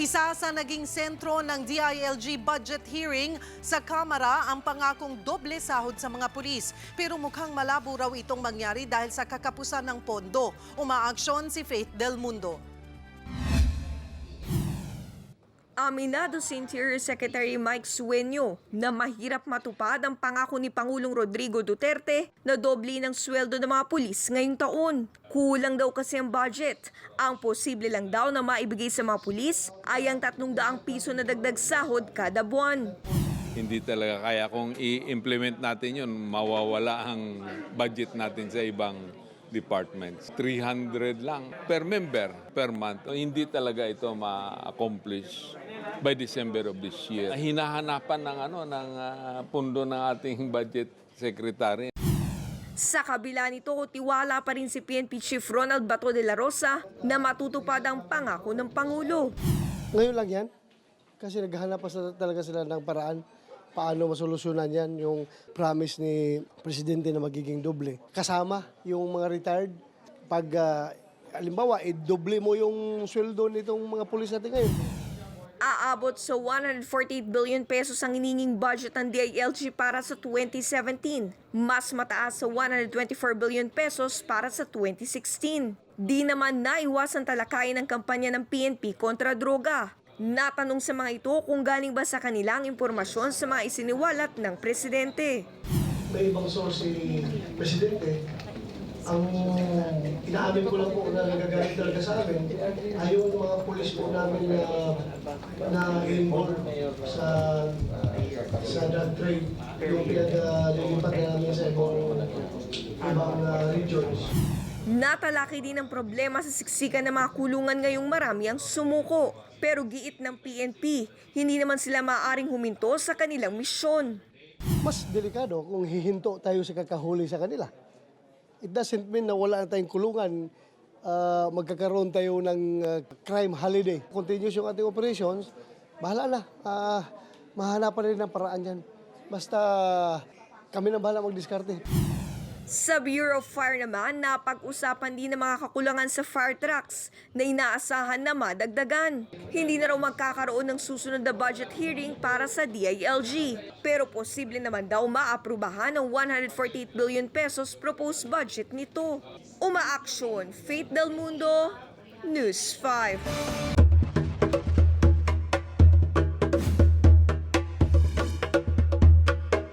Isa sa naging sentro ng DILG budget hearing sa Kamara ang pangakong doble sahod sa mga pulis. Pero mukhang malabo raw itong mangyari dahil sa kakapusan ng pondo. Umaaksyon si Faith Del Mundo. Aminado si Interior Secretary Mike Sueño na mahirap matupad ang pangako ni Pangulong Rodrigo Duterte na doble ng sweldo ng mga pulis ngayong taon. Kulang daw kasi ang budget. Ang posible lang daw na maibigay sa mga pulis ay ang 300 piso na dagdag sahod kada buwan. Hindi talaga kaya kung i-implement natin yun, mawawala ang budget natin sa ibang departments. 300 lang per member per month. Hindi talaga ito ma-accomplish by December of this year. Hinahanapan ng pundo ng ating budget secretary. Sa kabila nito, tiwala pa rin si PNP Chief Ronald Bato de la Rosa na matutupad ang pangako ng Pangulo. Ngayon lang yan, kasi naghahanap pa talaga sila ng paraan paano masolusyonan yan, yung promise ni Presidente na magiging doble. Kasama yung mga retired, pag halimbawa, doble mo yung sweldo nitong mga pulis natin ngayon. Aabot sa 148 billion pesos ang hininging budget ng DILG para sa 2017. Mas mataas sa 124 billion pesos para sa 2016. Di naman naiwasan talakayin ang kampanya ng PNP kontra droga. Natanong sa mga ito kung galing ba sa kanilang impormasyon sa mga isiniwalat ng Presidente. May ibang source si Presidente. Ang inaamin ko lang po na nagagalit talaga sa amin ay yung mga pulis po namin na involved sa drug trade, yung pinaglilipat namin sa ibang regions. Natalaki din ang problema sa siksikan ng mga kulungan ngayong marami ang sumuko. Pero giit ng PNP, hindi naman sila maaaring huminto sa kanilang misyon. Mas delikado kung hihinto tayo sa kakahuli sa kanila. It doesn't mean na wala na tayong kulungan, magkakaroon tayo ng crime holiday. Continuous yung ating operations, bahala na. Mahanapan rin ng paraan yan. Basta kami na bahala magdiskarte. Sa Bureau of Fire naman, napag-usapan din ng mga kakulangan sa fire trucks na inaasahan na madagdagan. Hindi na raw magkakaroon ng susunod na budget hearing para sa DILG. Pero posible naman daw maaprubahan ng 148 billion pesos proposed budget nito. Umaaksyon, Faith Del Mundo, News 5.